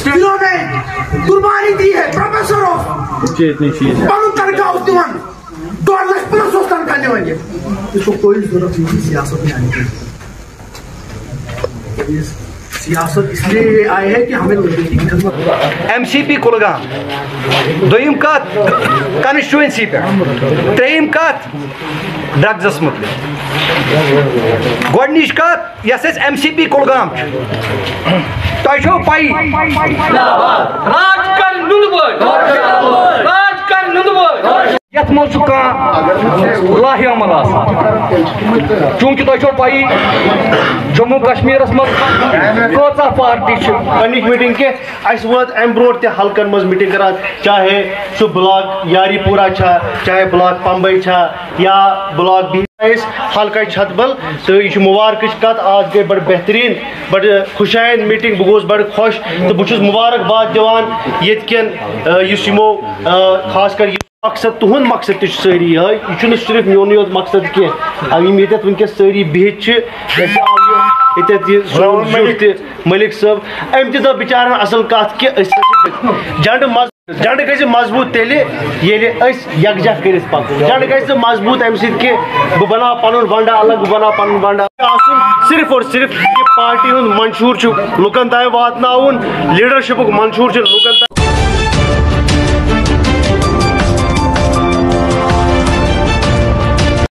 जिन्होंने कुर्बानी दी है प्रोफेसर ऑफ पनुन तनख्वाह उस दिवन 2 लाख प्लस उस तनख्वाह दिवन इसको कोई जरूरत नहीं सियासत में आने की सियासत इसलिए आए हैं कि हमें लोगों की खिदमत MCP कुलगाम दोयम कत कॉन्स्टिट्यूएंसी पे त्रेयम कत ड्रग्स मुतलिक गोडनिश कत यस MCP कुलगाम तोय छो पाई राज कर नुनबोय यथ मज लाहि अमल चूंकि तुम छो पाई जम्मू कश्मीर मज कौचा पार्टी मीटिंग के वोत अम ब्रो हल्कन मज मीटिंग करान चाहे सह ब्लॉक यारीपुरा चाहे ब्लॉक पम्बई या ब्लॉक हल्का छतबल तो यह मुबारक कत आज गई बड़ बेहतरीन बड़ खुशाइन मीटिंग बह गोस बड़ खुश तो बहुत मुबारकबाद दिवान येतकन यमो खास कर मकसद तुहद मकसद सारी यह सिर्फ मोन योत मकसद कह वनकस सारी बिहित मलिक साहब अम तह बिचारन असल कत कि जंड गई मजबूत तेल यकजा कर पकन जंड गई मजबूत अम कि बह बना पन बंडा अलग बह बना पन बंडा सिर्फ और सिर्फ ये पार्टी मंशूर लुकन तान वात लीडरशिप मंशूर लुकन